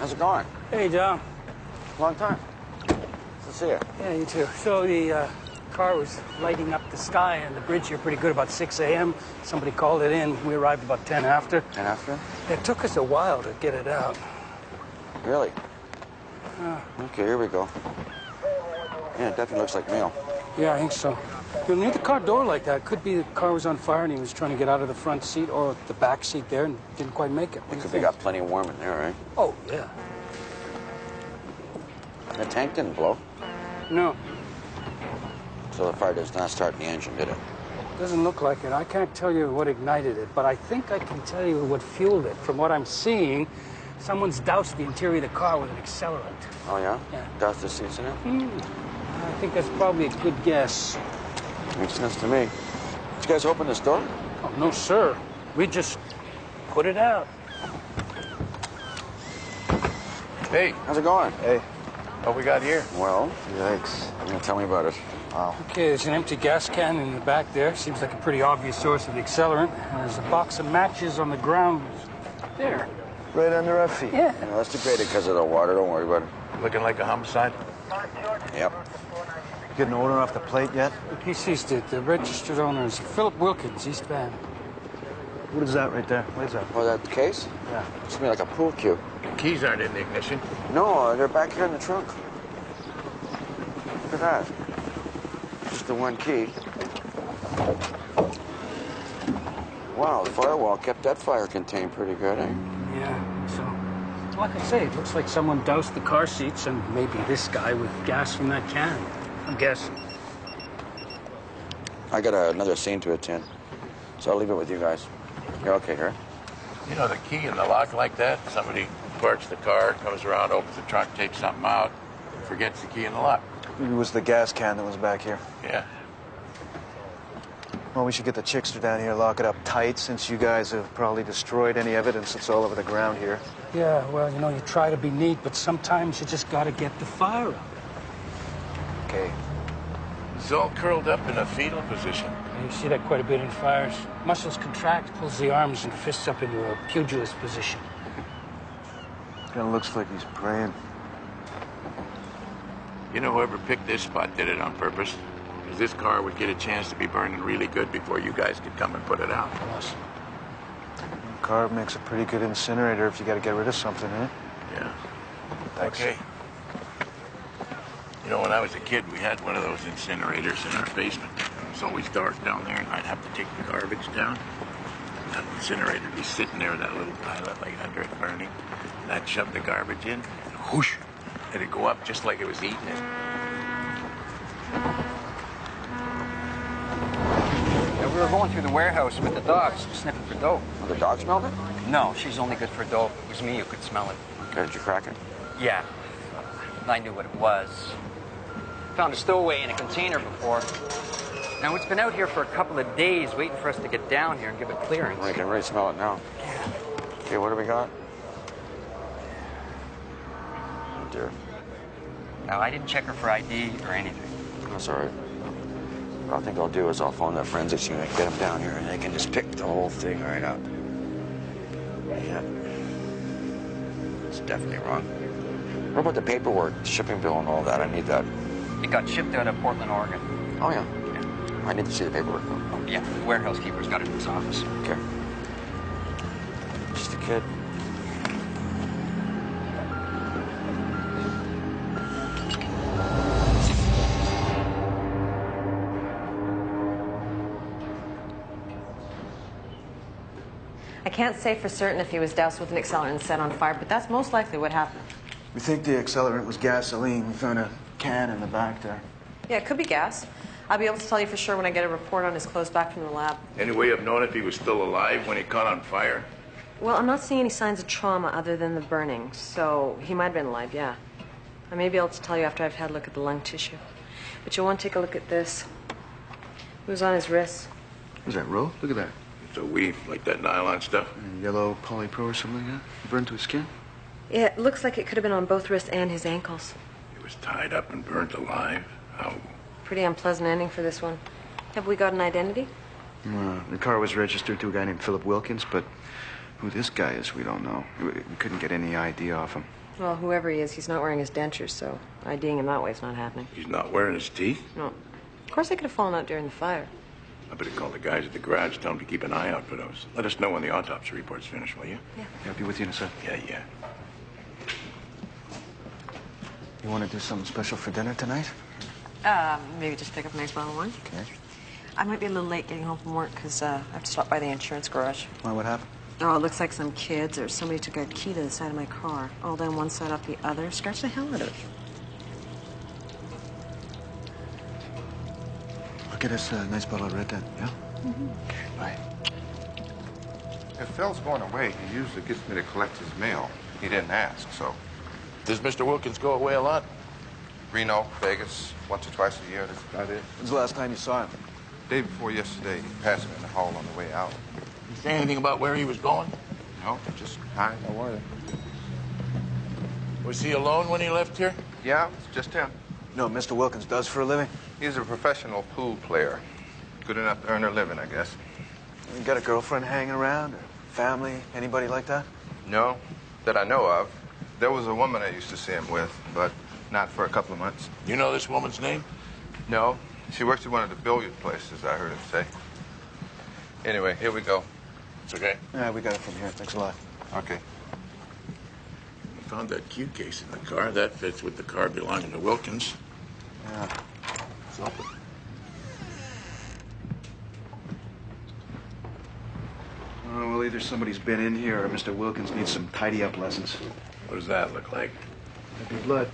How's it going? Hey, John. Long time. Good to see you. Yeah, you too. So the car was lighting up the sky on the bridge here pretty good about 6 a.m. Somebody called it in. We arrived about 10 after. 10 after? It took us a while to get it out. Really? Okay, here we go. Yeah, it definitely looks like mail. Yeah, I think so. You'll need the car door like that. Could be the car was on fire and he was trying to get out of the front seat or the back seat there and didn't quite make it. It could be got plenty warm in there, right? Oh, yeah. The tank didn't blow. No. So the fire does not start the engine, did it? Doesn't look like it. I can't tell you what ignited it, but I think I can tell you what fueled it. From what I'm seeing, someone's doused the interior of the car with an accelerant. Oh, yeah? Yeah. Doused the seats in it? I think that's probably a good guess. Makes sense to me. Did you guys open this door? Oh, no, sir. We just put it out. Hey. How's it going? Hey. What we got here? Well, Yikes. tell me about it. Wow. Okay, there's an empty gas can in the back there. Seems like a pretty obvious source of the accelerant. And there's a box of matches on the ground there. Right under our feet. Yeah. You know, that's degraded because of the water. Don't worry about it. Looking like a homicide? Yep. Get an order off the plate yet? He seized it. The registered owner is Philip Wilkins, East Van. What is that right there? What is that? Oh, that case? Yeah. It's like a pool cue. The keys aren't in the ignition. No, they're back here in the trunk. Look at that. Just the one key. Wow, the firewall kept that fire contained pretty good, eh? Yeah, so, like I say, it looks like someone doused the car seats and maybe this guy with gas from that can. I'm guessing. I got another scene to attend, so I'll leave it with you guys. You're okay here? You know, the key in the lock like that, somebody parks the car, comes around, opens the trunk, takes something out, forgets the key in the lock. Maybe it was the gas can that was back here. Yeah. Well, we should get the Chickster down here, lock it up tight, since you guys have probably destroyed any evidence that's all over the ground here. Yeah, well, you know, you try to be neat, but sometimes you just gotta get the fire out. Okay. He's all curled up in a fetal position. You see that quite a bit in fires. Muscles contract, pulls the arms and fists up into a pugilist position. Kind of looks like he's praying. You know, whoever picked this spot did it on purpose. Because this car would get a chance to be burning really good before you guys could come and put it out. Yes. The car makes a pretty good incinerator if you got to get rid of something, eh? Yeah. Thanks. Okay. You know, when I was a kid, we had one of those incinerators in our basement. It was always dark down there, and I'd have to take the garbage down. That incinerator would be sitting there with that little pilot light under it burning. And I'd shove the garbage in, and whoosh, it'd go up just like it was eating it. Yeah, we were going through the warehouse with the dogs, sniffing for dope. Oh, the dog smelled it? No, she's only good for dope. It was me who could smell it. Okay, did you crack it? Yeah. I knew what it was. Found a stowaway in a container before. Now, it's been out here for a couple of days waiting for us to get down here and give it clearance. I can really smell it now. Yeah. Okay, what do we got? Oh, dear. Now, I didn't check her for ID or anything. That's all right. What I think I'll do is I'll phone the forensics unit, get them down here, and they can just pick the whole thing right up. Yeah. It's definitely wrong. What about the paperwork, the shipping bill and all that? I need that. It got shipped out of Portland, Oregon. Oh, yeah. I need to see the paperwork, though. Yeah, the warehouse keeper's got it in his office. Okay. Just a kid. I can't say for certain if he was doused with an accelerant and set on fire, but that's most likely what happened. We think the accelerant was gasoline. We found a can in the back there. Yeah, it could be gas. I'll be able to tell you for sure when I get a report on his clothes back from the lab. Any way of knowing if he was still alive when he caught on fire? Well, I'm not seeing any signs of trauma other than the burning, so he might have been alive, yeah. I may be able to tell you after I've had a look at the lung tissue. But you'll want to take a look at this. It was on his wrist. What's that, roll? Look at that. It's a weave, like that nylon stuff. Yellow polypro or something like that? Burned to his skin? Yeah, it looks like it could have been on both wrists and his ankles. He was tied up and burnt alive. How? Pretty unpleasant ending for this one. Have we got an identity? The car was registered to a guy named Philip Wilkins, but who this guy is, we don't know. We couldn't get any ID off him. Well, whoever he is, he's not wearing his dentures, so IDing him that way is not happening. He's not wearing his teeth? No. Of course they could have fallen out during the fire. I better call the guys at the garage, tell them to keep an eye out for those. Let us know when the autopsy report's finished, will you? Yeah. Yeah, I'll be with you in a sec. Yeah. You want to do something special for dinner tonight? Maybe just pick up a nice bottle of wine. Okay. I might be a little late getting home from work because I have to stop by the insurance garage. Why, what happened? Oh, it looks like some kids or somebody took a key to the side of my car. All down one side, off the other. Scratch the hell out of it. I'll get us a nice bottle of red then, yeah? Mm-hmm. Okay, bye. If Phil's going away, he usually gets me to collect his mail. He didn't ask, so. Does Mr. Wilkins go away a lot? Reno, Vegas, once or twice a year, that's about it. When's the last time you saw him? Day before yesterday, he passed me in the hall on the way out. Did he say anything about where he was going? No, just hi, how are you? Was he alone when he left here? Yeah, it's just him. You know what Mr. Wilkins does for a living? He's a professional pool player. Good enough to earn a living, I guess. You got a girlfriend hanging around, or family, anybody like that? No, that I know of. There was a woman I used to see him with, but not for a couple of months. You know this woman's name? No, she works at one of the billiard places, I heard him say. Anyway, here we go. It's okay. Yeah, we got it from here. Thanks a lot. Okay. We found that cue case in the car. That fits with the car belonging to Wilkins. Yeah. Let's open it. Well, either somebody's been in here or Mr. Wilkins needs some tidy-up lessons. What does that look like? Maybe blood.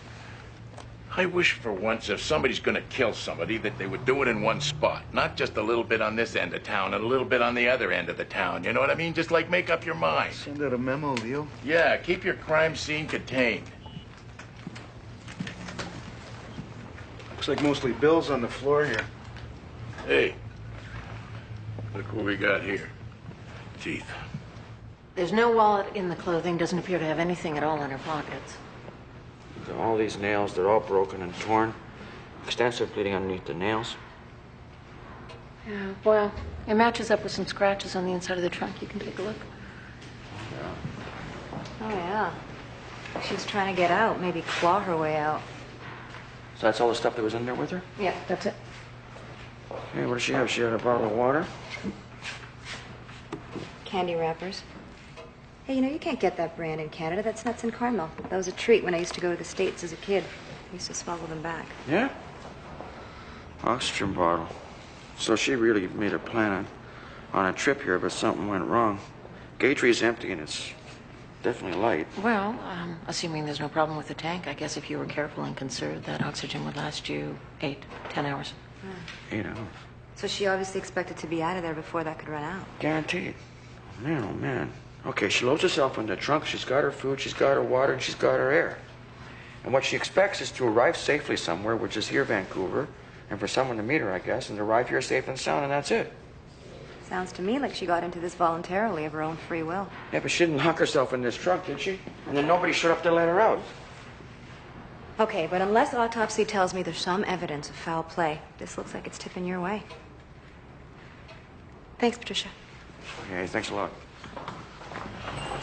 I wish for once if somebody's going to kill somebody that they would do it in one spot. Not just a little bit on this end of town and a little bit on the other end of the town. You know what I mean? Just like make up your mind. Send out a memo, Leo. Yeah, keep your crime scene contained. Looks like mostly bills on the floor here. Hey, look what we got here. Teeth. There's no wallet in the clothing. Doesn't appear to have anything at all in her pockets. All these nails, they're all broken and torn. Extensive bleeding underneath the nails. Yeah, well, it matches up with some scratches on the inside of the trunk. You can take a look. Oh, yeah. She's trying to get out, maybe claw her way out. So that's all the stuff that was in there with her? Yeah, that's it. Hey, what does she have? She had a bottle of water? Candy wrappers. Hey, you know, you can't get that brand in Canada. That's nuts and caramel. That was a treat when I used to go to the States as a kid. I used to smuggle them back. Yeah? Oxygen bottle. So she really made a plan on a trip here, but something went wrong. Gauge is empty and it's definitely light. Well, assuming there's no problem with the tank, I guess if you were careful and conserved, that oxygen would last you 8, 10 hours. 8 hours. So she obviously expected to be out of there before that could run out. Guaranteed. Oh, man. Okay, she loads herself in the trunk. She's got her food, she's got her water, and she's got her air. And what she expects is to arrive safely somewhere, which is here, Vancouver, and for someone to meet her, I guess, and arrive here safe and sound, and that's it. Sounds to me like she got into this voluntarily of her own free will. Yeah, but she didn't huck herself in this trunk, did she? And then nobody showed up to let her out. Okay, but unless autopsy tells me there's some evidence of foul play, this looks like it's tipping your way. Thanks, Patricia. Okay, thanks a lot.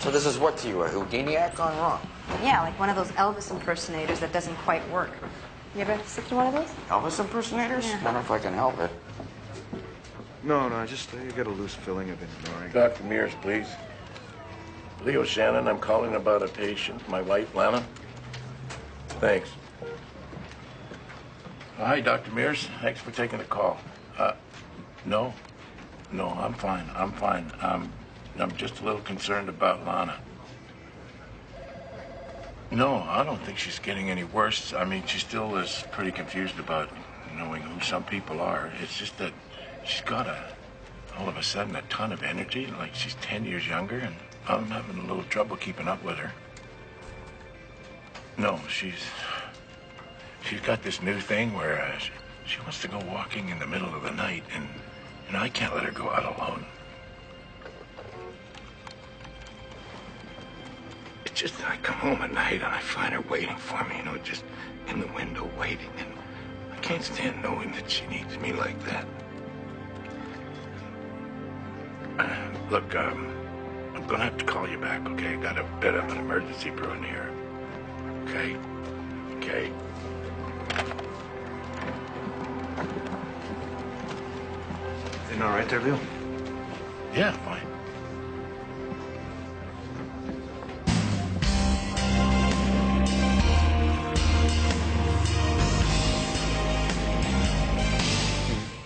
So this is what to you, a Houdini act gone wrong? Yeah, like one of those Elvis impersonators that doesn't quite work. You ever slipped in one of those? Elvis impersonators? Yeah. I wonder if I can help it. No, just you get a loose feeling of ignoring. Dr. Mears, please. Leo Shannon, I'm calling about a patient. My wife, Lana. Thanks. Hi, Dr. Mears. Thanks for taking the call. No, I'm fine. I'm just a little concerned about Lana. No, I don't think she's getting any worse. I mean, she still is pretty confused about knowing who some people are. It's just that she's got all of a sudden a ton of energy, like she's 10 years younger, and I'm having a little trouble keeping up with her. No, she's got this new thing where she wants to go walking in the middle of the night, and I can't let her go out alone. It's just that I come home at night and I find her waiting for me, just in the window waiting, and I can't stand knowing that she needs me like that. Look, I'm gonna have to call you back, okay? I got a bit of an emergency brewing here. Okay. Okay. Everything all right there, Bill? Yeah, fine.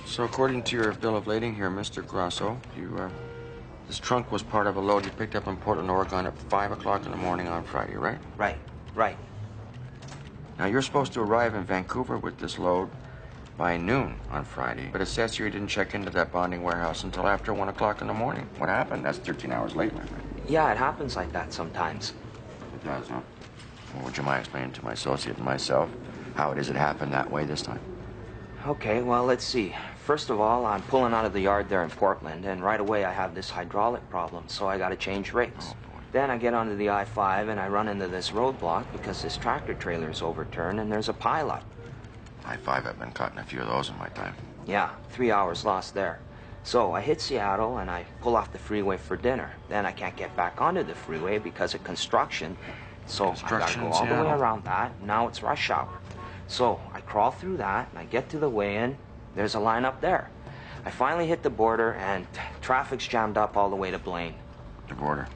So according to your bill of lading here, Mr. Grosso, this trunk was part of a load you picked up in Portland, Oregon at 5 o'clock in the morning on Friday, right? Right. Now, you're supposed to arrive in Vancouver with this load by noon on Friday, but it says here you didn't check into that bonding warehouse until after 1 o'clock in the morning. What happened? That's 13 hours late, my friend. Yeah, it happens like that sometimes. It does, huh? Well, would you mind explaining to my associate and myself how it is it happened that way this time? Okay, well, let's see. First of all, I'm pulling out of the yard there in Portland, and right away I have this hydraulic problem, so I gotta change rates. Oh, boy. Then I get onto the I-5 and I run into this roadblock because this tractor trailer is overturned and there's a pileup. I-5, I've been caught in a few of those in my time. Yeah, 3 hours lost there. So I hit Seattle and I pull off the freeway for dinner. Then I can't get back onto the freeway because of construction. So I gotta go all the way around that. Now it's rush hour. So I crawl through that and I get to the weigh-in. There's a line up there. I finally hit the border and traffic's jammed up all the way to Blaine. The border?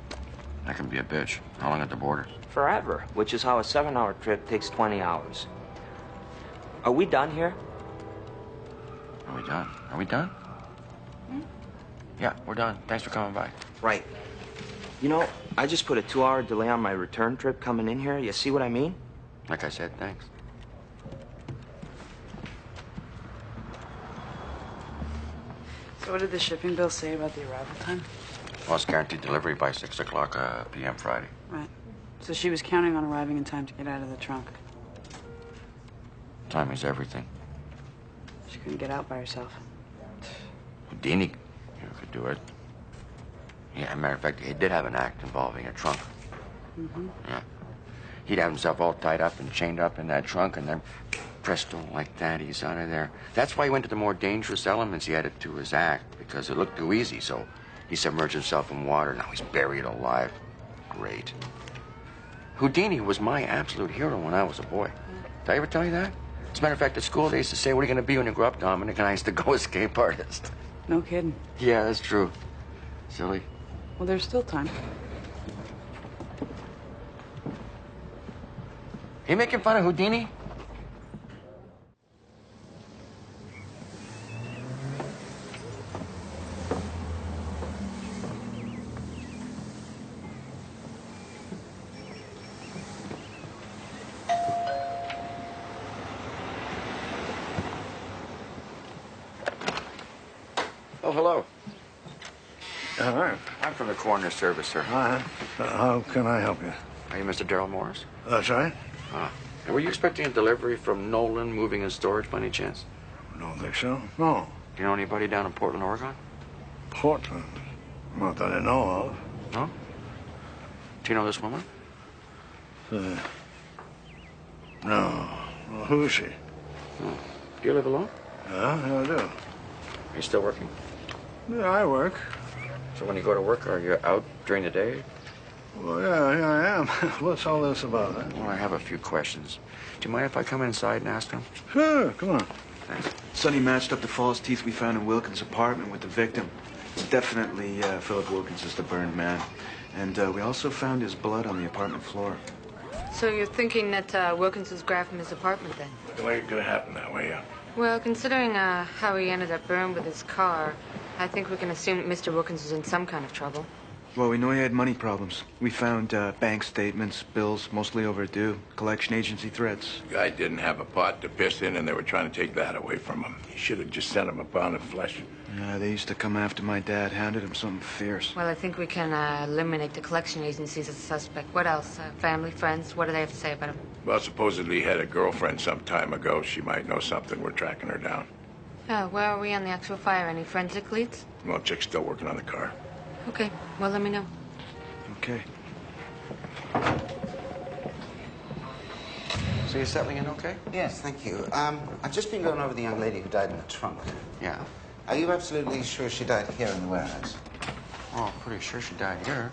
That can be a bitch. How long at the border? Forever, which is how a 7-hour trip takes 20 hours. Are we done here? Are we done? Are we done? Yeah, we're done. Thanks for coming by. Right. You know, I just put a 2-hour delay on my return trip coming in here. You see what I mean? Like I said, thanks. So what did the shipping bill say about the arrival time? Well, it's guaranteed delivery by 6 o'clock p.m. Friday. Right. So she was counting on arriving in time to get out of the trunk. Timing's everything. She couldn't get out by herself. Houdini could do it. Yeah, as a matter of fact, he did have an act involving a trunk. Mm-hmm. Yeah. He'd have himself all tied up and chained up in that trunk, and then presto, like that, he's out of there. That's why he went to the more dangerous elements he added to his act, because it looked too easy, so he submerged himself in water. Now he's buried alive. Great. Houdini was my absolute hero when I was a boy. Did I ever tell you that? As a matter of fact, at school they used to say, what are you going to be when you grow up, Dominic? And I used to go escape artist. No kidding. Yeah, that's true. Silly. Well, there's still time. You making fun of Houdini? Oh, hello. Hi. I'm from the coroner's service, sir. Hi. How can I help you? Are you Mr. Darrell Morris? That's right. And were you expecting a delivery from Nolan Moving and Storage by any chance? Don't think so. No. Do you know anybody down in Portland, Oregon? Portland? Not that I know of. No? Do you know this woman? No. Well, who is she? No. Do you live alone? Yeah, I do. Are you still working? Yeah, I work. So when you go to work, are you out during the day? Well, yeah, I am. What's all this about, huh? Well, I have a few questions. Do you mind if I come inside and ask them? Sure, come on. Thanks. Sonny matched up the false teeth we found in Wilkins' apartment with the victim. It's definitely Philip Wilkins is the burned man. And we also found his blood on the apartment floor. So you're thinking that Wilkins was grabbed from his apartment then? Well, it could happen that way, yeah. Well, considering how he ended up burned with his car, I think we can assume that Mr. Wilkins was in some kind of trouble. Well, we know he had money problems. We found bank statements, bills, mostly overdue, collection agency threats. The guy didn't have a pot to piss in, and they were trying to take that away from him. He should have just sent him a pound of flesh. Yeah, they used to come after my dad, hounded him something fierce. Well, I think we can eliminate the collection agencies as a suspect. What else? Family, friends? What do they have to say about him? Well, supposedly he had a girlfriend some time ago. She might know something. We're tracking her down. Where are we on the actual fire? Any forensic leads? Well, chick's still working on the car. Okay, well, let me know. Okay. So you're settling in okay? Yes, thank you. I've just been going over the young lady who died in the trunk. Yeah. Are you absolutely sure she died here in the warehouse? Oh, pretty sure she died here.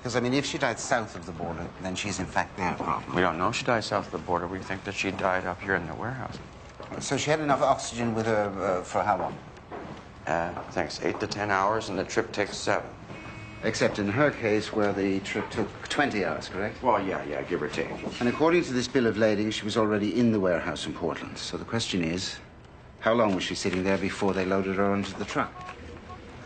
Because, I mean, if she died south of the border, then she's in fact their problem. We don't know she died south of the border. We think that she died up here in the warehouse. So she had enough oxygen with her for how long? Thanks. 8 to 10 hours, and the trip takes 7. Except in her case, where the trip took 20 hours, correct? Well, yeah, give or take. And according to this bill of lading, she was already in the warehouse in Portland. So the question is, how long was she sitting there before they loaded her onto the truck?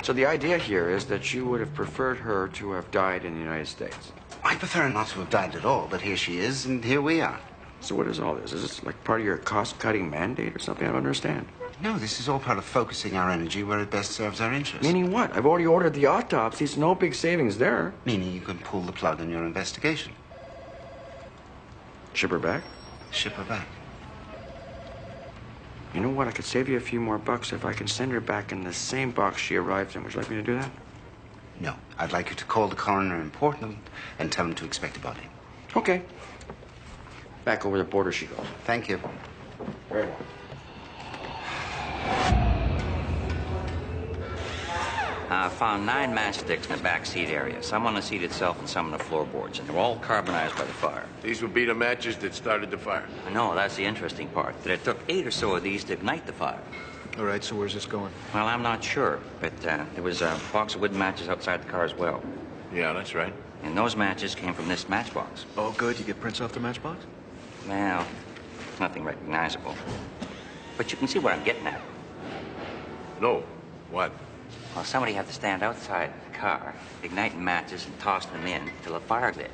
So the idea here is that you would have preferred her to have died in the United States. I prefer her not to have died at all, but here she is, and here we are. So what is all this? Is this like part of your cost-cutting mandate or something? I don't understand. No, this is all part of focusing our energy where it best serves our interests. Meaning what? I've already ordered the autopsies. No big savings there. Meaning you can pull the plug on your investigation. Ship her back? Ship her back. You know what? I could save you a few more bucks if I can send her back in the same box she arrived in. Would you like me to do that? No. I'd like you to call the coroner in Portland and tell him to expect a body. Okay. Back over the border she goes. Thank you. Very well. I found 9 matchsticks in the back seat area, some on the seat itself and some on the floorboards, and they're all carbonized by the fire. These would be the matches that started the fire. I know, that's the interesting part, that it took 8 or so of these to ignite the fire. All right, so where's this going? Well, I'm not sure, but there was a box of wooden matches outside the car as well. Yeah, that's right. And those matches came from this matchbox. Oh, good. You get prints off the matchbox? Well, nothing recognizable. But you can see what I'm getting at. No. What? Well, somebody had to stand outside the car, igniting matches and tossing them in till the fire lit.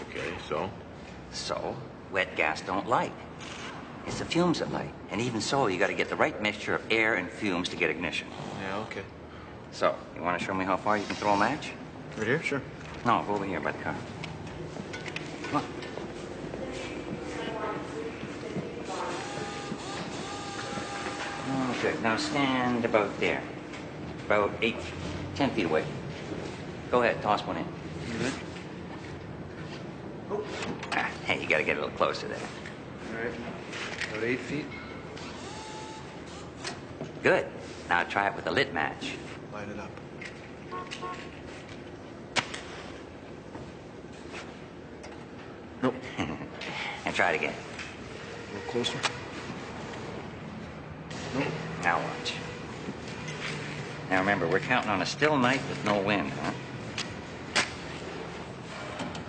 Okay, so? So, wet gas don't light. It's the fumes that light. And even so, you got to get the right mixture of air and fumes to get ignition. Yeah, okay. So, you want to show me how far you can throw a match? Right here? Sure. No, go over here by the car. Come on. Okay, now stand about there. About 10 feet away. Go ahead, toss one in. You good? Ah, hey, you gotta get a little closer there. All right. About 8 feet. Good. Now try it with a lit match. Light it up. Nope. And try it again. A little closer. Nope. Now watch. Now remember, we're counting on a still night with no wind, huh?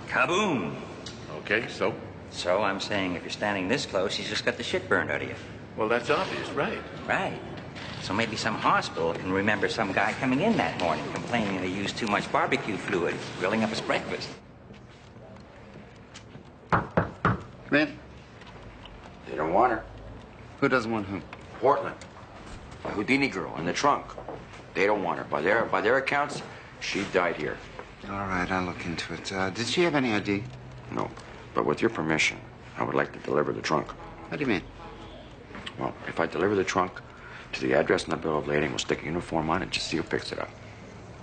Kaboom! Okay, so? So I'm saying if you're standing this close, you just got the shit burned out of you. Well, that's obvious, right? Right. So maybe some hospital can remember some guy coming in that morning complaining they used too much barbecue fluid grilling up his breakfast. Come in. They don't want her. Who doesn't want whom? Portland. The Houdini girl in the trunk. They don't want her. By their accounts, she died here. All right, I'll look into it. Did she have any ID? No. But with your permission, I would like to deliver the trunk. What do you mean? Well, if I deliver the trunk to the address in the bill of lading, we'll stick a uniform on it and just see who picks it up.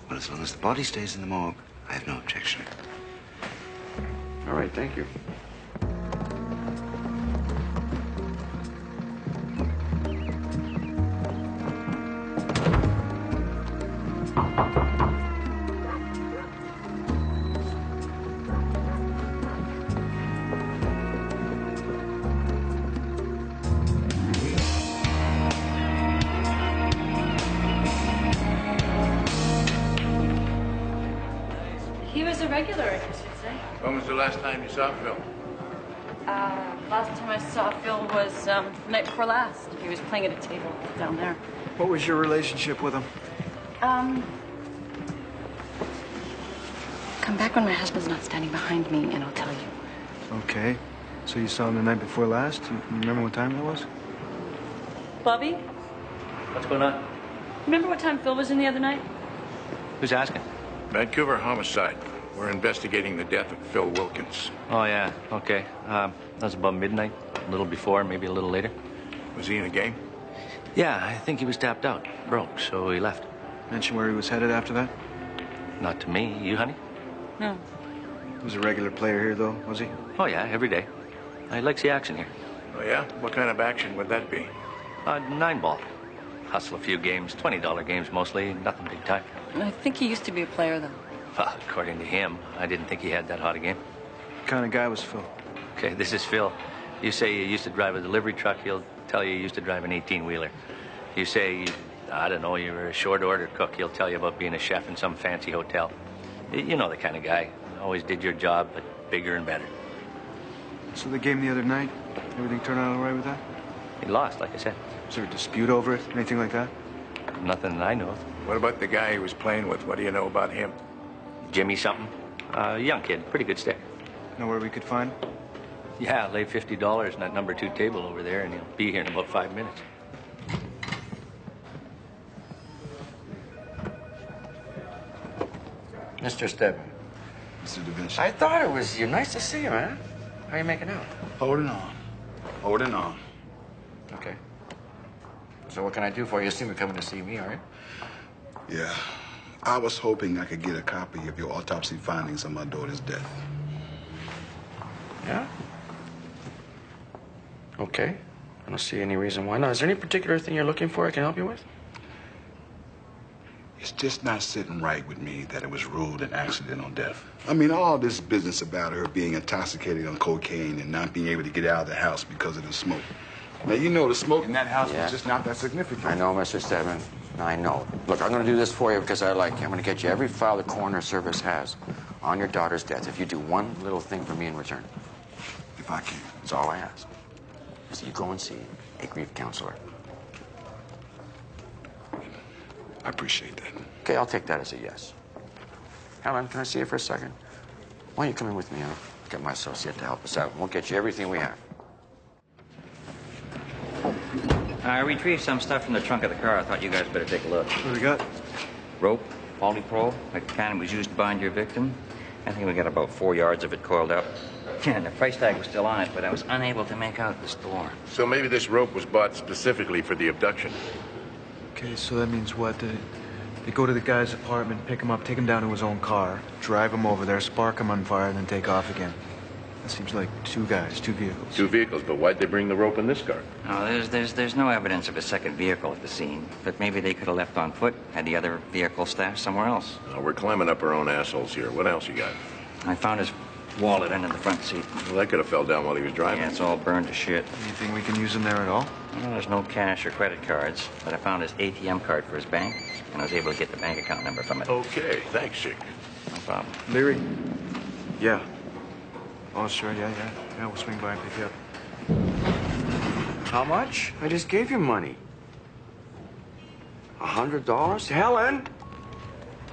Well, as long as the body stays in the morgue, I have no objection. All right, thank you. He was a regular, I guess you'd say. When was the last time you saw Phil? Last time I saw Phil was the night before last. He was playing at a table down there. What was your relationship with him? Come back when my husband's not standing behind me, and I'll tell you. Okay. So you saw him the night before last? You remember what time that was? Bobby, What's going on? remember what time Phil was in the other night? Who's asking? Vancouver homicide. We're investigating the death of Phil Wilkins. Oh, yeah. Okay. That was about midnight. A little before, maybe a little later. Was he in a game? Yeah, I think he was tapped out. Broke, so he left. Mention where he was headed after that? Not to me. You, honey? No. He was a regular player here, though, was he? Oh, yeah, every day. He likes the action here. Oh, yeah? What kind of action would that be? 9-ball. Hustle a few games, $20 games mostly, nothing big time. I think he used to be a player, though. Well, according to him, I didn't think he had that hot a game. What kind of guy was Phil? Okay, this is Phil. You say you used to drive a delivery truck, he'll tell you used to drive an 18-wheeler. You say, I don't know, you were a short order cook, he'll tell you about being a chef in some fancy hotel. You know the kind of guy. Always did your job, but bigger and better. So the game the other night, everything turned out all right with that? He lost, like I said. Was there a dispute over it? Anything like that? Nothing that I know of. What about the guy he was playing with? What do you know about him? Jimmy something. Young kid, pretty good stick. Know where we could find him? Yeah, lay $50 in that number 2 table over there, and he'll be here in about 5 minutes. Mr. Stedman. Mr. Da Vinci. I thought it was you. Nice to see you, man. How are you making out? Holding on. Holding on. Okay. So what can I do for you? You seem to be coming to see me, all right? Yeah. I was hoping I could get a copy of your autopsy findings on my daughter's death. Yeah? Okay. I don't see any reason why not. Is there any particular thing you're looking for I can help you with? It's just not sitting right with me that it was ruled an accidental death. I mean, all this business about her being intoxicated on cocaine and not being able to get out of the house because of the smoke. Now, you know the smoke in that house was just not that significant. I know, Mr. Stedman. I know. Look, I'm going to do this for you because I like you. I'm going to get you every file the coroner service has on your daughter's death if you do one little thing for me in return. If I can. That's all I ask. So you go and see a grief counselor. I appreciate that. Okay, I'll take that as a yes. Helen, can I see you for a second? Why don't you come in with me? I'll get my associate to help us out. We'll get you everything we have. I retrieved some stuff from the trunk of the car. I thought you guys better take a look. What do we got? Rope, polypro, like the kind that was used to bind your victim. I think we got about 4 yards of it coiled up. And the price tag was still on it, but I was unable to make out the store. So maybe this rope was bought specifically for the abduction. Okay, so that means what? They go to the guy's apartment, pick him up, take him down to his own car, drive him over there, spark him on fire, and then take off again. That seems like 2 guys, 2 vehicles. 2 vehicles, but why'd they bring the rope in this car? No, there's no evidence of a second vehicle at the scene, but maybe they could have left on foot, had the other vehicle stashed somewhere else. We're climbing up our own assholes here. What else you got? I found his wallet under the front seat. Well, that could have fell down while he was driving. Yeah, it's all burned to shit. Anything we can use in there at all? Well, there's no cash or credit cards, but I found his ATM card for his bank, and I was able to get the bank account number from it. Okay, thanks, Chick. No problem. Leary? Yeah. Oh, sure, yeah. Yeah, we'll swing by and pick you up. How much? I just gave you money. $100? Helen?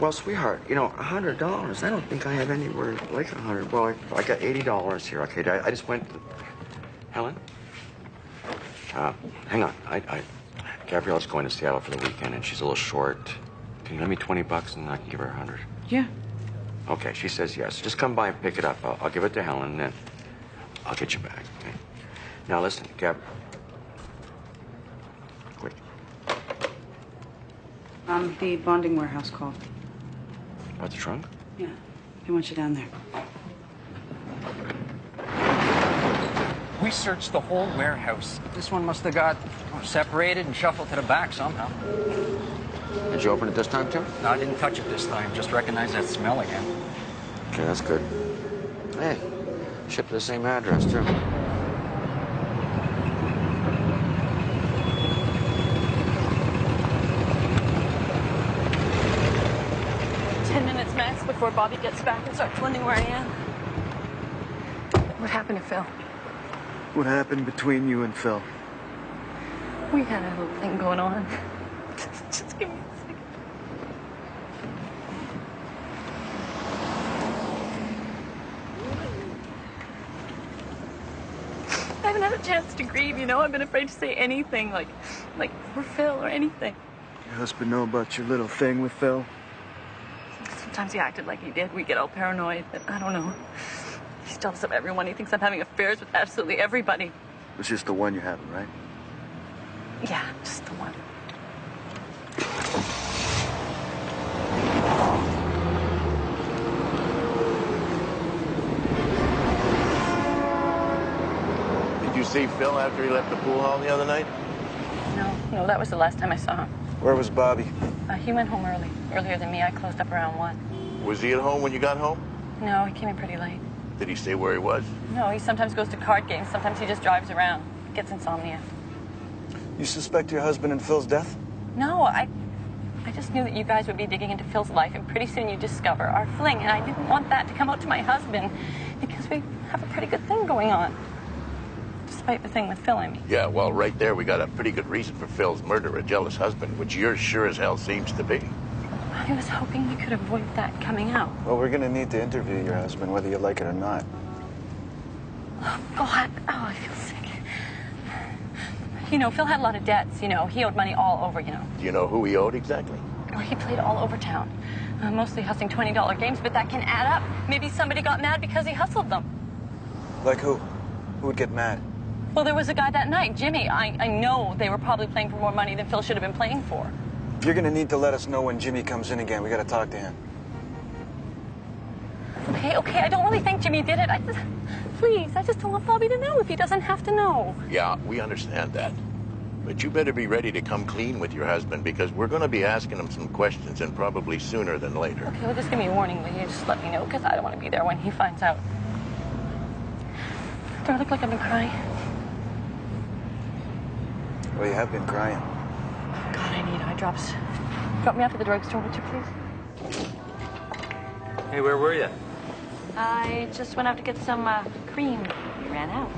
Well, sweetheart, you know, $100. I don't think I have anywhere like 100. Well, I got $80 here. Okay, I just went. Helen? Hang on. Gabrielle's going to Seattle for the weekend, and she's a little short. Can you lend me $20 and I can give her 100? Yeah. Okay, she says yes. Just come by and pick it up. I'll give it to Helen, and then I'll get you back. Okay. Now listen, Gab. Quick. The bonding warehouse called. About the trunk? Yeah. They want you down there. We searched the whole warehouse. This one must have got separated and shuffled to the back somehow. Did you open it this time, too? No, I didn't touch it this time. Just recognized that smell again. Okay, that's good. Hey, shipped to the same address, too. Max, before Bobby gets back and starts wondering where I am. What happened to Phil? What happened between you and Phil? We had a little thing going on. Just give me a second. I haven't had a chance to grieve, you know? I've been afraid to say anything like for Phil or anything. Your husband know about your little thing with Phil? Sometimes he acted like he did. We get all paranoid, but I don't know. He's jealous of everyone. He thinks I'm having affairs with absolutely everybody. It's just the one you have, right? Yeah, just the one. Did you see Phil after he left the pool hall the other night? No, that was the last time I saw him. Where was Bobby? He went home earlier than me. I closed up around 1. Was he at home when you got home? No, he came in pretty late. Did he say where he was? No, he sometimes goes to card games. Sometimes he just drives around. Gets insomnia. You suspect your husband in Phil's death? No, I just knew that you guys would be digging into Phil's life, and pretty soon you'd discover our fling, and I didn't want that to come out to my husband, because we have a pretty good thing going on. Despite the thing with Phil, I mean. Yeah, well, right there we got a pretty good reason for Phil's murder, a jealous husband, which yours sure as hell seems to be. I was hoping we could avoid that coming out. Well, we're gonna need to interview your husband, whether you like it or not. Oh, God. Oh, I feel sick. You know, Phil had a lot of debts, you know. He owed money all over, you know. Do you know who he owed exactly? Well, he played all over town. Mostly hustling $20 games, but that can add up. Maybe somebody got mad because he hustled them. Like who? Who would get mad? Well, there was a guy that night, Jimmy. I know they were probably playing for more money than Phil should have been playing for. You're gonna need to let us know when Jimmy comes in again. We gotta talk to him. Okay, I don't really think Jimmy did it. Please, I just don't want Bobby to know if he doesn't have to know. Yeah, we understand that. But you better be ready to come clean with your husband, because we're going to be asking him some questions, and probably sooner than later. Okay, well, just give me a warning, will you? Just let me know, because I don't want to be there when he finds out. Do I look like I've been crying? Well, you have been crying. God, I need eye drops. Drop me off at the drugstore, would you, please? Hey, where were you? I just went out to get some cream. We ran out.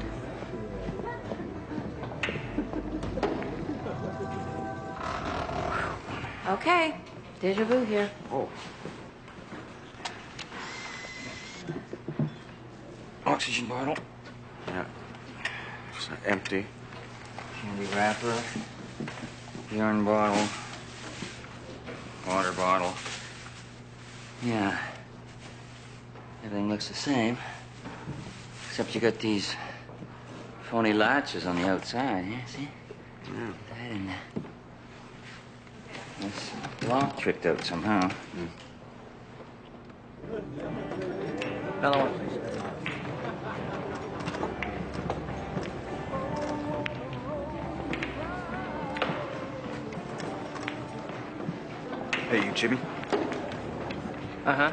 Okay, deja vu here. Oh. Oxygen bottle. Yeah. It's empty. Candy wrapper. Yarn bottle. Water bottle. Yeah. Everything looks the same. Except you got these phony latches on the outside, yeah, see? Yeah. That and this lock tricked out somehow. Another one, please. Hey, you Jimmy? Uh-huh.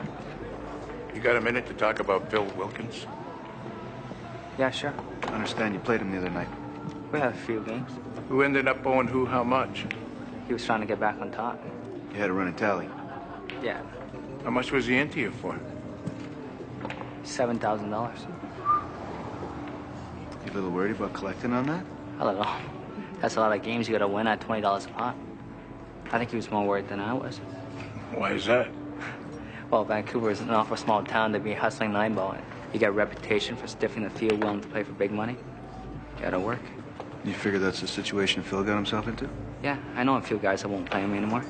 You got a minute to talk about Phil Wilkins? Yeah, sure. I understand you played him the other night. We had a few games. Who ended up owing who how much? He was trying to get back on top. You had to run a tally. Yeah. How much was he into you for? $7,000. You a little worried about collecting on that? I don't know. That's a lot of games you gotta win at $20 a pop. I think he was more worried than I was. Why is that? Well, Vancouver is an awful small town to be hustling 9-ball in. You get a reputation for stiffing the field, willing to play for big money. You gotta work. You figure that's the situation Phil got himself into? Yeah, I know a few guys that won't play him anymore.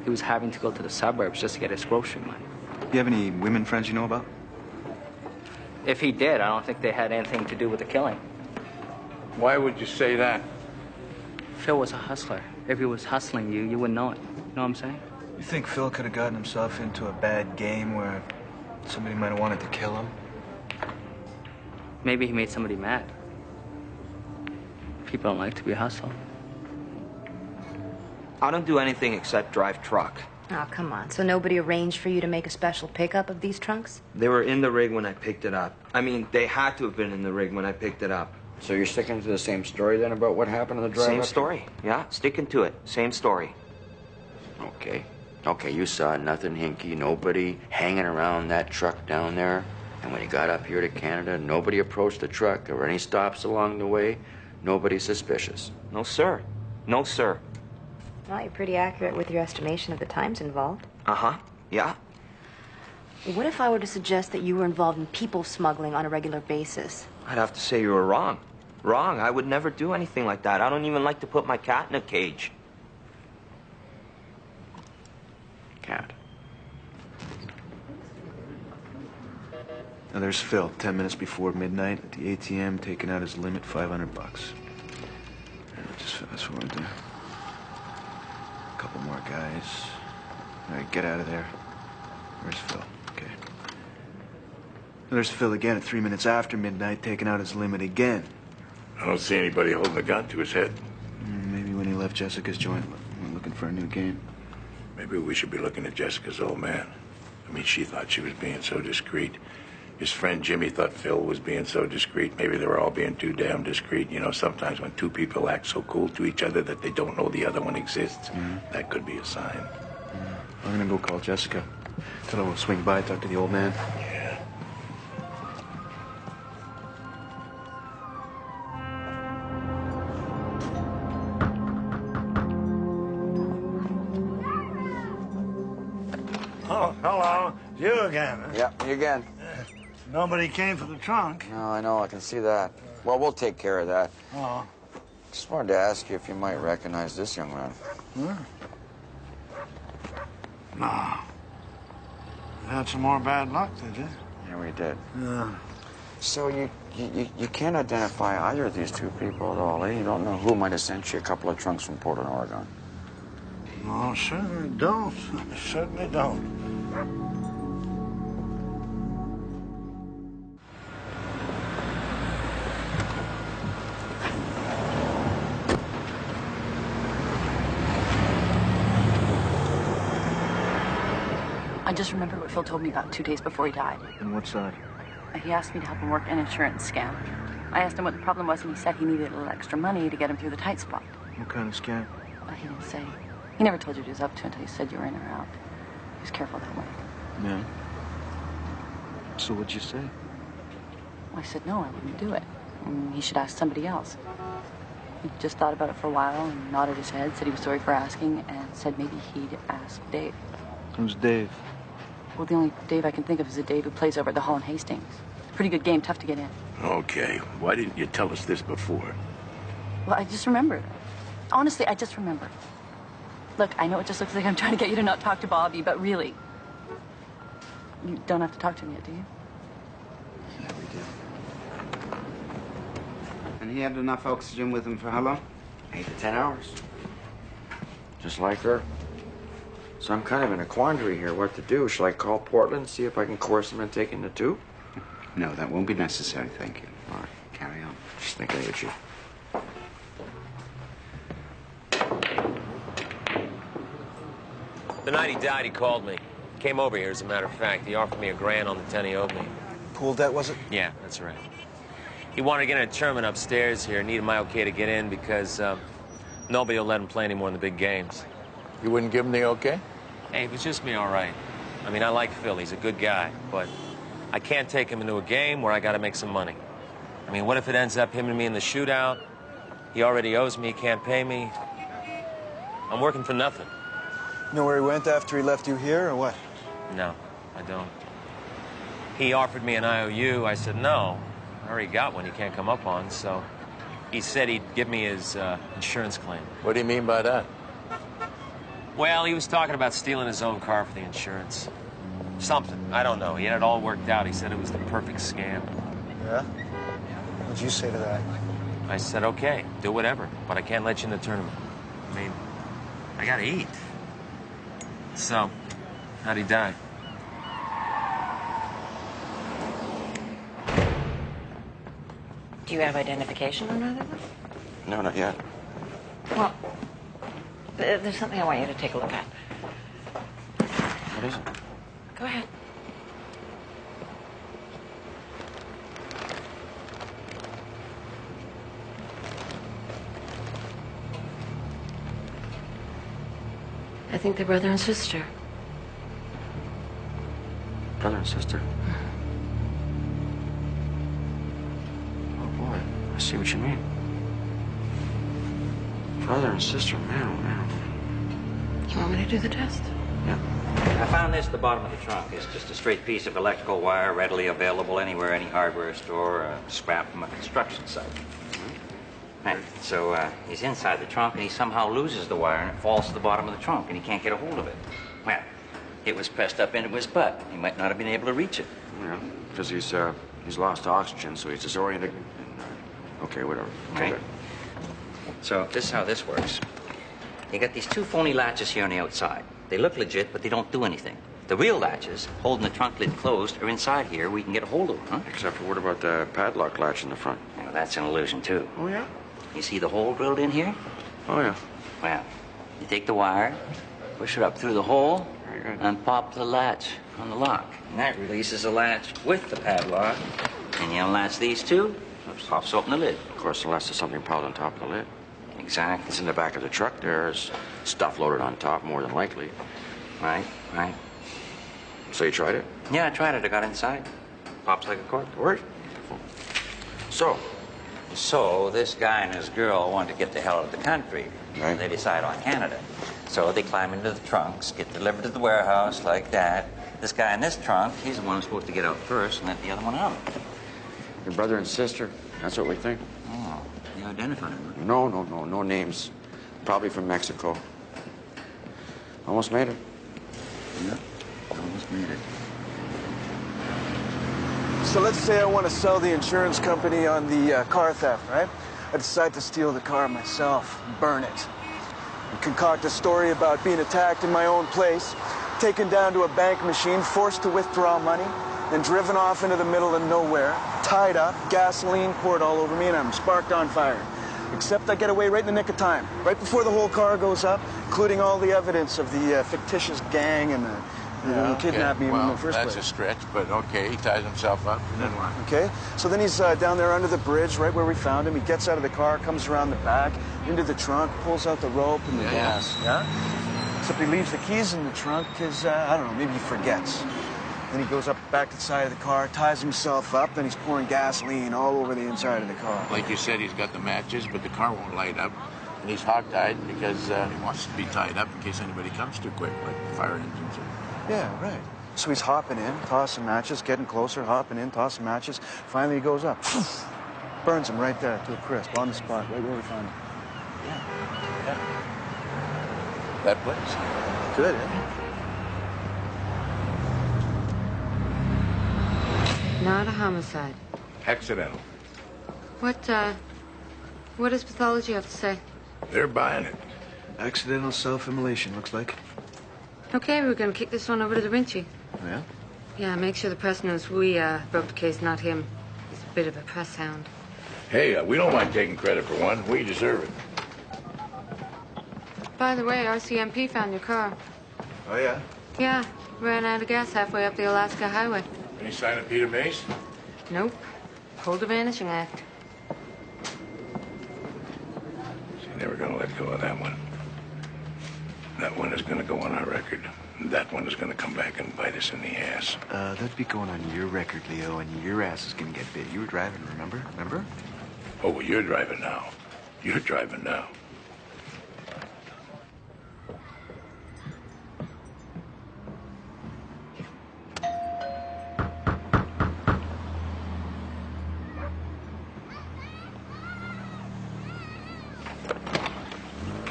He was having to go to the suburbs just to get his grocery money. You have any women friends you know about? If he did, I don't think they had anything to do with the killing. Why would you say that? Phil was a hustler. If he was hustling you, you wouldn't know it. You know what I'm saying? You think Phil could have gotten himself into a bad game where somebody might have wanted to kill him? Maybe he made somebody mad. People don't like to be hustled. I don't do anything except drive truck. Oh, come on. So nobody arranged for you to make a special pickup of these trunks? They were in the rig when I picked it up. I mean, they had to have been in the rig when I picked it up. So you're sticking to the same story then about what happened on the drive Same up? story, yeah. Sticking to it. Same story. Okay. Okay, you saw nothing hinky, nobody hanging around that truck down there. And when you got up here to Canada, nobody approached the truck. There were any stops along the way. Nobody suspicious. No, sir. No, sir. Well, you're pretty accurate with your estimation of the times involved. Uh-huh. Yeah. What if I were to suggest that you were involved in people smuggling on a regular basis? I'd have to say you were wrong. Wrong. I would never do anything like that. I don't even like to put my cat in a cage. Cat. Now there's Phil, 10 minutes before midnight at the ATM, taking out his limit, $500. Just fast forward there. A couple more guys. All right, get out of there. Where's Phil? Okay. Now there's Phil again at 3 minutes after midnight, taking out his limit again. I don't see anybody holding a gun to his head. Maybe when he left Jessica's joint, looking for a new game. Maybe we should be looking at Jessica's old man. I mean, she thought she was being so discreet. His friend Jimmy thought Phil was being so discreet. Maybe they were all being too damn discreet. You know, sometimes when two people act so cool to each other that they don't know the other one exists, that could be a sign. I'm gonna go call Jessica. Tell her we'll swing by, talk to the old man. Yeah. Oh, hello. You again. Huh? Yeah, me again. Nobody came for the trunk. No, I know, I can see that. Well, we'll take care of that. Oh. Just wanted to ask you if you might recognize this young man. Huh? No. You had some more bad luck, did you? Yeah, we did. Yeah. So you can't identify either of these two people at all, eh? You don't know who might have sent you a couple of trunks from Portland, Oregon. No, certainly don't. Certainly don't. I just remembered what Phil told me about 2 days before he died. And what side? He asked me to help him work an insurance scam. I asked him what the problem was, and he said he needed a little extra money to get him through the tight spot. What kind of scam? He didn't say. He never told you what he was up to until he said you were in or out. He was careful that way. Yeah. So what'd you say? I said no, I wouldn't do it. And he should ask somebody else. He just thought about it for a while and nodded his head, said he was sorry for asking, and said maybe he'd ask Dave. Who's Dave? Well, the only Dave I can think of is the Dave who plays over at the Hall in Hastings. Pretty good game, tough to get in. Okay. Why didn't you tell us this before? Well, I just remembered. Honestly, I just remembered. Look, I know it just looks like I'm trying to get you to not talk to Bobby, but really, you don't have to talk to him yet, do you? Yeah, we do. And he had enough oxygen with him for how long? 8 to 10 hours. Just like her. So I'm kind of in a quandary here, what to do. Shall I call Portland, see if I can coerce him into taking the tube? No, that won't be necessary, thank you. All right. Carry on. Just thinking of you. The night he died, he called me. Came over here, as a matter of fact. He offered me $1,000 on the 10 he owed me. Pool debt, was it? Yeah, that's right. He wanted to get in a tournament upstairs here, needed my okay to get in because nobody will let him play anymore in the big games. You wouldn't give him the okay? Hey, it was just me, all right. I mean, I like Phil. He's a good guy, but I can't take him into a game where I got to make some money. I mean, what if it ends up him and me in the shootout? He already owes me, he can't pay me. I'm working for nothing. Know where he went after he left you here, or what? No, I don't. He offered me an IOU. I said no. I already got one you can't come up on, so he said he'd give me his insurance claim. What do you mean by that? Well, he was talking about stealing his own car for the insurance. Something. I don't know. He had it all worked out. He said it was the perfect scam. Yeah? What'd you say to that? I said, okay, do whatever, but I can't let you in the tournament. I mean, I gotta eat. So, how'd he die? Do you have identification on either of them? No, not yet. Well, there's something I want you to take a look at. What is it? Go ahead. I think they're brother and sister. Brother and sister? Oh, boy. I see what you mean. Brother and sister, man, oh, man. You want me to do the test? Yeah. I found this at the bottom of the trunk. It's just a straight piece of electrical wire readily available anywhere, any hardware store, or scrap from a construction site. Right. So he's inside the trunk, and he somehow loses the wire, and it falls to the bottom of the trunk, and he can't get a hold of it. Well, it was pressed up into his butt. He might not have been able to reach it. Yeah, because he's lost oxygen, so he's disoriented. Okay, whatever. Okay. Right. So this is how this works. You got these two phony latches here on the outside. They look legit, but they don't do anything. The real latches, holding the trunk lid closed, are inside here where you can get a hold of them, huh? Except for what about the padlock latch in the front? Well, that's an illusion, too. Oh, yeah? You see the hole drilled in here? Oh, yeah. Well, you take the wire, push it up through the hole, Very good. And pop the latch on the lock. And that releases the latch with the padlock. And you unlatch these two, it pops open the lid. Of course, unless there's something piled on top of the lid. Exactly. It's in the back of the truck. There's stuff loaded on top, more than likely. Right. So you tried it? Yeah, I tried it. I got inside. Pops like a cork. Word. So this guy and his girl wanted to get the hell out of the country. Right. They decide on Canada. So they climb into the trunks, get delivered to the warehouse like that. This guy in this trunk, he's the one who's supposed to get out first and let the other one out. Your brother and sister. That's what we think. Oh, you identified him? No names. Probably from Mexico. Almost made it. Yeah, almost made it. So let's say I want to sell the insurance company on the car theft, right? I decide to steal the car myself, burn it. I concoct a story about being attacked in my own place, taken down to a bank machine, forced to withdraw money, then driven off into the middle of nowhere, tied up, gasoline poured all over me, and I'm sparked on fire. Except I get away right in the nick of time, right before the whole car goes up, including all the evidence of the fictitious gang and the kidnapped me in the first place. That's a stretch, but okay, he ties himself up, and then what? Okay, so then he's down there under the bridge, right where we found him. He gets out of the car, comes around the back, into the trunk, pulls out the rope and the gas, yeah? Except he leaves the keys in the trunk because, I don't know, maybe he forgets. Then he goes up back to the side of the car, ties himself up, then he's pouring gasoline all over the inside of the car. Like you said, he's got the matches, but the car won't light up. And he's hog-tied because he wants to be tied up in case anybody comes too quick, like fire engines. Yeah, right. So he's hopping in, tossing matches, getting closer, hopping in, tossing matches. Finally, he goes up. Burns him right there to a crisp, on the spot, right where we found him. Yeah. That place? Good, eh? Not a homicide. Accidental. What does pathology have to say? They're buying it. Accidental self-immolation, looks like. Okay, we're gonna kick this one over to the Vinci. Oh, yeah? Yeah, make sure the press knows we broke the case, not him. He's a bit of a press hound. Hey, we don't mind taking credit for one. We deserve it. By the way, RCMP found your car. Oh, yeah? Yeah, ran out of gas halfway up the Alaska Highway. Any sign of Peter Mace? Nope. Pulled a vanishing act. She's never gonna let go of that one. That one is gonna go on our record. That one is gonna come back and bite us in the ass. That'd be going on your record, Leo, and your ass is gonna get bit. You were driving, remember? Oh, well, you're driving now. You're driving now.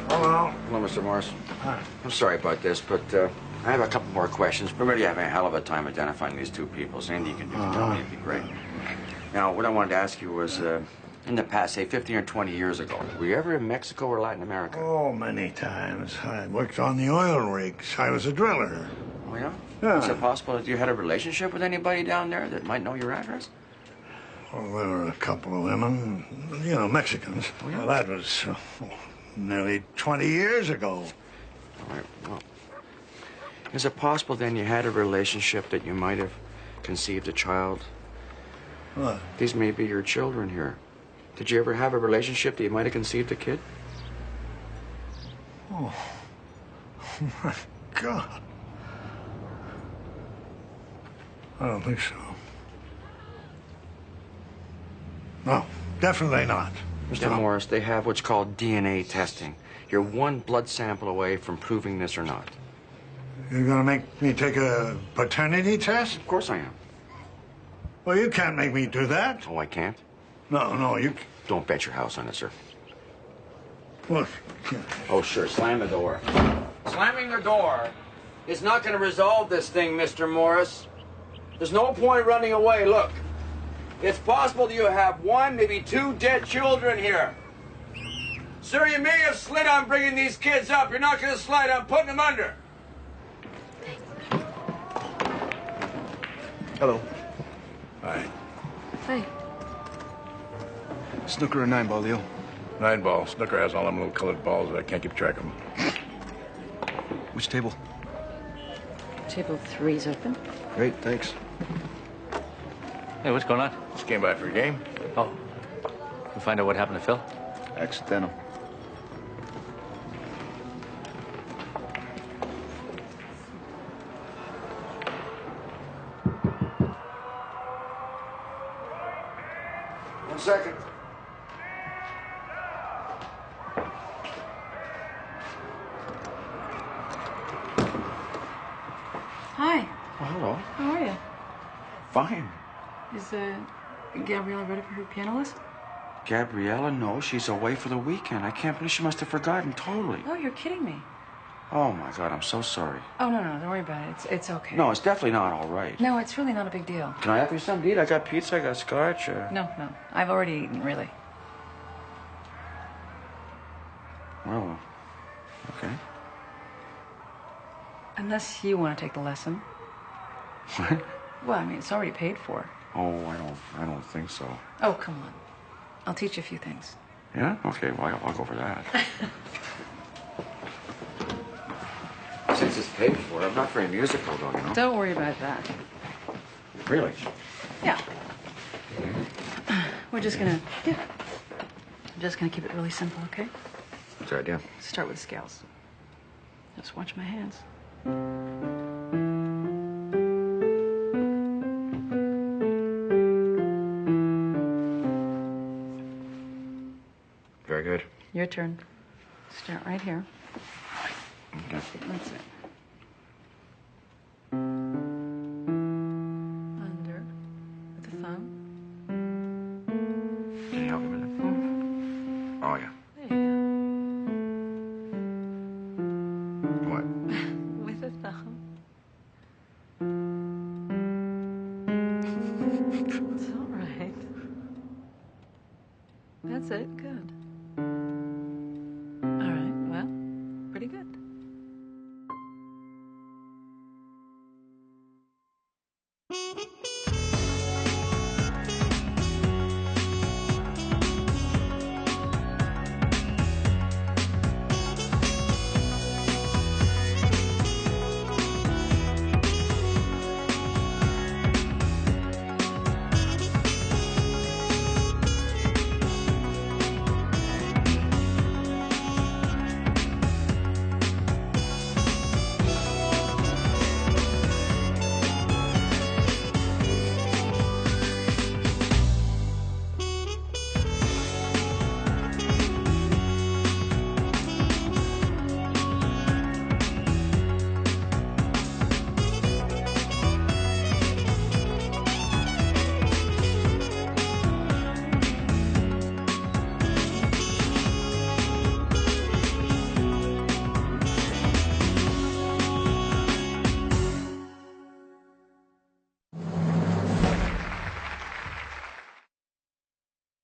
Hello, Mr. Morris. Hi. I'm sorry about this, but I have a couple more questions. We're really having a hell of a time identifying these two people. So anything you can do to tell me would be great. Now, what I wanted to ask you was, in the past, say 15 or 20 years ago, were you ever in Mexico or Latin America? Oh, many times. I worked on the oil rigs. I was a driller. Oh, yeah? Yeah. Is it possible that you had a relationship with anybody down there that might know your address? Well, there were a couple of women, Mexicans. Oh, yeah? Well, that was nearly 20 years ago. All right, well, is it possible then you had a relationship that you might have conceived a child? What? These may be your children here. Did you ever have a relationship that you might have conceived a kid? Oh, my God. I don't think so. No, definitely not. Mr. Morris, they have what's called DNA testing. You're one blood sample away from proving this or not. You're gonna make me take a paternity test? Of course I am. Well, you can't make me do that. Oh, I can't? No, you... Don't bet your house on it, sir. What? Oh, sure. Slam the door. Slamming the door is not going to resolve this thing, Mr. Morris. There's no point running away. Look, it's possible that you have one, maybe two dead children here. Sir, you may have slid on bringing these kids up. You're not going to slide on putting them under. Hello. Hi. Hey. Snooker or 9-ball, Leo? 9-ball. Snooker has all them little colored balls that I can't keep track of them. Which table? Table 3's open. Great, thanks. Hey, what's going on? Just came by for a game. Oh. You find out what happened to Phil? Accidental. One second. Hi. Oh, hello. How are you? Fine. Is Gabriella ready for her piano lesson? Gabriella? No, she's away for the weekend. I can't believe she must have forgotten totally. Oh, you're kidding me. Oh, my God, I'm so sorry. Oh, no, don't worry about it. It's okay. No, it's definitely not all right. No, it's really not a big deal. Can I have you something to eat? I got pizza, I got scotch. No. I've already eaten, really. Well, okay. Unless you want to take the lesson. What? Well, I mean, it's already paid for. Oh, I don't think so. Oh, come on. I'll teach you a few things. Yeah? Okay, well, I'll go for that. Since it's paid for, I'm not very musical, though, you know? Don't worry about that. Really? Yeah. We're just gonna... Yeah. I'm just gonna keep it really simple, okay? What's your idea? Start with the scales. Just watch my hands. Very good. Your turn. Start right here. Okay. That's it. Under. With the thumb. Can you help me with it? Mm-hmm. Oh, yeah. There you What? go. With the thumb. It's all right. That's it. Good.